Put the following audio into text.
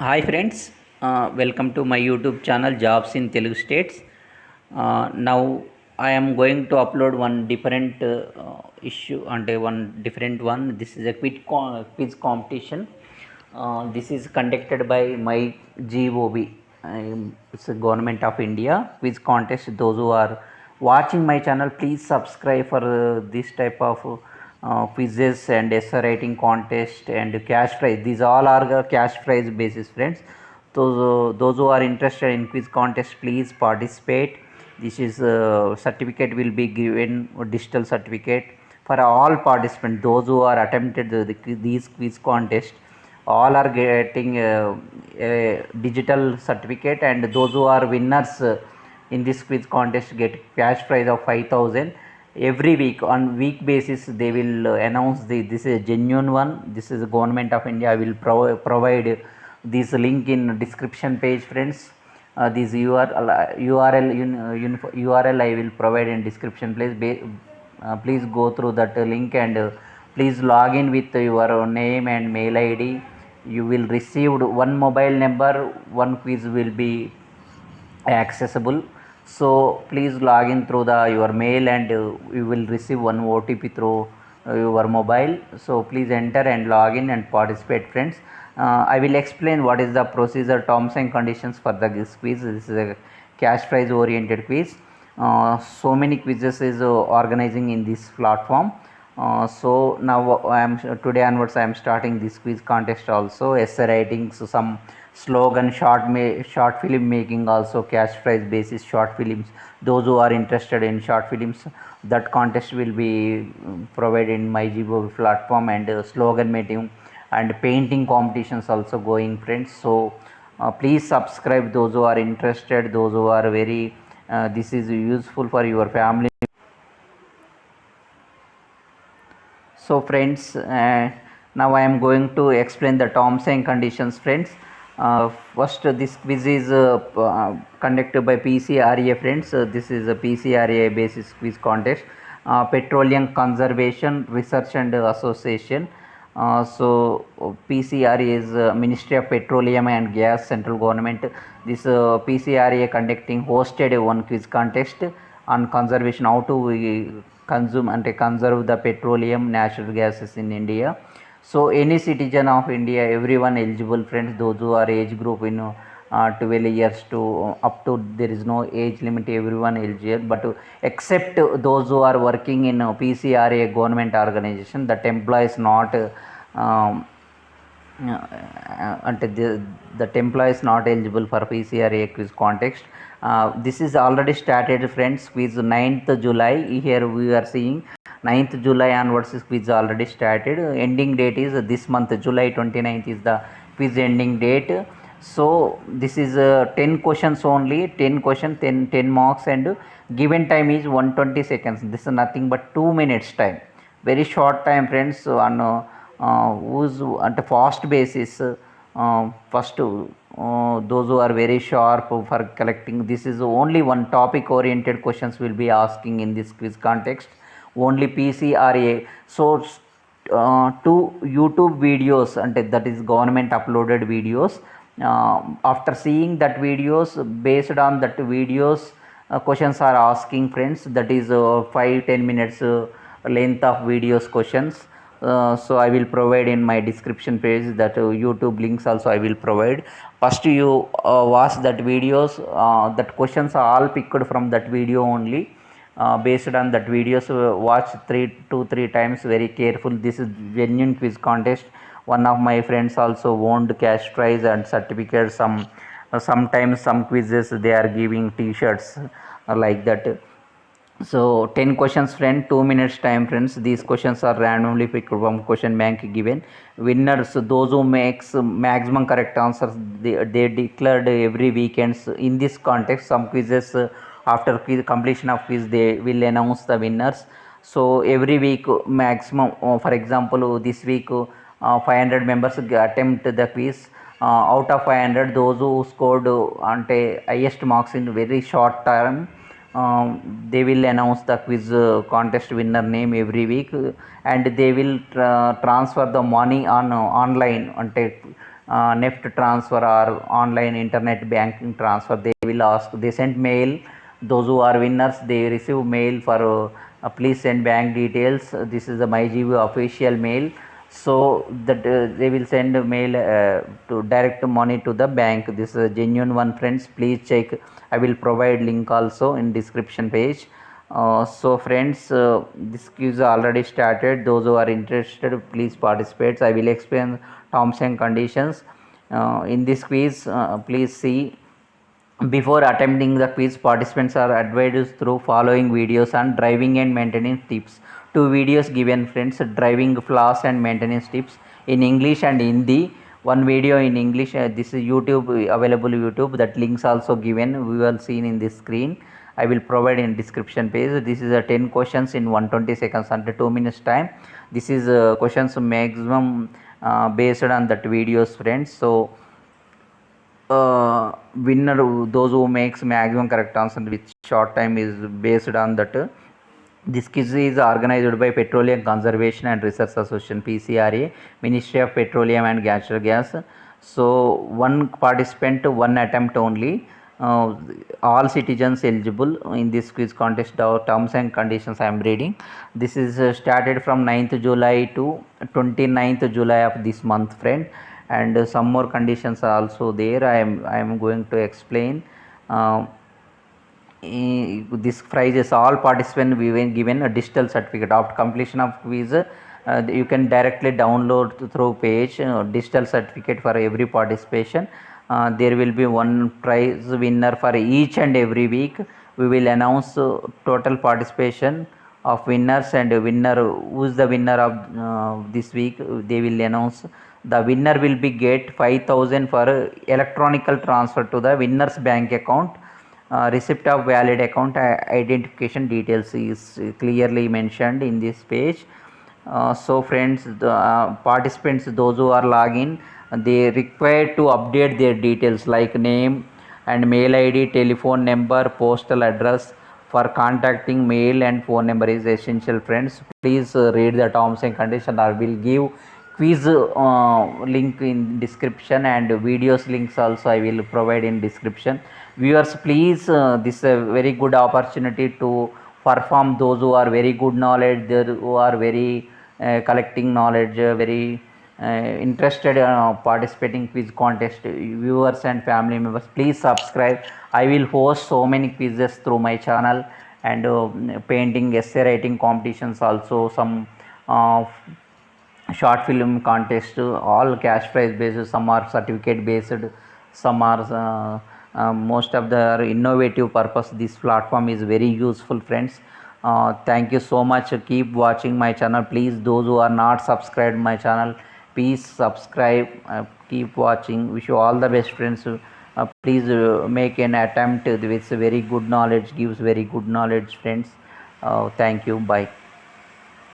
Hi friends, welcome to my YouTube channel Jobs in Telugu States. Now I am going to upload one different issue and one different one. This is a quiz competition. This is conducted by my GOB. It's the Government of India quiz contest. Those who are watching my channel, please subscribe for this type of quizzes and essay writing contest and cash prize. These all are cash prize basis, friends. Those who are interested in quiz contest, please participate. This is certificate will be given, digital certificate for all participants. Those who are attempted these quiz contest, all are getting a digital certificate, and those who are winners in this quiz contest get cash prize of 5,000. Every week on week basis they will announce this is a genuine one. This is the Government of India. I will provide this link in description page, friends. This URL I will provide in description. Please go through that link, and please log in with your name and mail ID. You will receive one mobile number. One quiz will be accessible. So please log in through your mail, and you will receive one OTP through your mobile. So please enter and log in and participate, friends. I will explain what is the procedure, terms and conditions for the quiz. This is a cash prize oriented quiz. So many quizzes is organizing in this platform. So now today onwards I am starting this quiz contest also. Essay writing, so some slogan, short film making, also cash prize basis short films. Those who are interested in short films, that contest will be provided in my Jibo platform, and slogan making and painting competitions also going, friends. So please subscribe, those who are interested, those who are very this is useful for your family. So friends, now I am going to explain the terms and conditions, friends. First, this quiz is conducted by PCRA, friends. This is a PCRA basis quiz contest. Petroleum Conservation Research and Association. PCRA is Ministry of Petroleum and Gas, Central Government. This PCRA conducting hosted one quiz contest on conservation, how to consume and conserve the petroleum natural gases in India. So any citizen of India, everyone eligible, friends. Those who are age group 12 years to up to, there is no age limit, everyone eligible, but except those who are working in PCRA government organization, that employees not అంటే that employee is not eligible for PCRA quiz context. This is already started, friends. Quiz 9th July. Here we are seeing 9th July onwards is quiz already started. Ending date is this month, July 29th is the quiz ending date. So this is 10 questions only, 10 questions, 10 marks, and given time is 120 seconds. This is nothing but 2 minutes time. Very short time, friends. So on who's at a fast basis, first those who are very sharp for collecting, this is only one topic oriented questions will be asking in this quiz context, only PCRA. So two YouTube videos, and that is government uploaded videos. After seeing that videos, based on that videos, questions are asking, friends. That is 5-10 minutes length of videos questions. So I will provide in my description page that YouTube links also I will provide. First you watch that videos. That questions are all picked from that video only. Based on that videos, watch 3 times very careful. This is genuine quiz contest. One of my friends also won cash prize and certificates. Sometimes some quizzes they are giving t-shirts like that. So 10 questions, friend, 2 minutes time, friends. These questions are randomly picked from question bank given. Winners, those who makes maximum correct answers, they declared every weekends. In this context, some quizzes after completion of quiz they will announce the winners. So every week maximum, for example this week 500 members attempt the quiz. Out of 500, those who scored ante highest marks in very short time, they will announce the quiz contest winner name every week, and they will transfer the money on online ante neft transfer or online internet banking transfer. They will ask, they send mail, those who are winners they receive mail for please send bank details. This is the MyGV official mail, so that they will send a mail to direct money to the bank. This is a genuine one, friends. Please check. I will provide link also in description page. So friends, this quiz already started. Those who are interested, please participate. I will explain terms and conditions in this quiz. Please see. Before attempting the quiz, participants are advised through following videos on driving and maintenance tips. Two videos given, friends: driving flaws and maintenance tips in English and Hindi. One video in English. This is YouTube, available YouTube. That links also given. We will see in this screen. I will provide in description page. This is a 10 questions in 120 seconds under 2 minutes time. This is questions maximum based on that videos, friends. So winner, those who makes maximum correct answer with short time, is based on that. This quiz is organized by Petroleum Conservation and Research Association, PCRA, Ministry of Petroleum and Natural Gas. So one participant, one attempt only. All citizens eligible in this quiz contest. Terms and conditions I am reading. This is started from 9th July to 29th July of this month, friend. And some more conditions are also there. I am going to explain. This prizes, all participants we were given a digital certificate after completion of quiz. You can directly download through page digital certificate for every participation. There will be one prize winner for each and every week. We will announce total participation of winners, and winner, who is the winner of this week, they will announce. The winner will be get 5,000 for electronical transfer to the winner's bank account. Receipt of valid account identification details is clearly mentioned in this page. So friends, the participants, those who are login, they required to update their details like name and mail ID, telephone number, postal address. For contacting, mail and phone number is essential, friends. Please read the terms and conditions. I will give quiz link in description, and videos links also I will provide in description. Viewers, please, this is a very good opportunity to perform. Those who are very good knowledge, there who are very collecting knowledge, very interested participating quiz contest, viewers and family members, please subscribe. I will host so many quizzes through my channel, and painting, essay writing competitions also, some uh, short film contest, all cash prize based, some are certificate based, some are most of the innovative purpose. This platform is very useful, friends. Thank you so much. Keep watching my channel, please. Those who are not subscribed my channel, please subscribe. Keep watching. Wish you all the best, friends. Please make an attempt with very good knowledge, gives very good knowledge, friends. Thank you. Bye.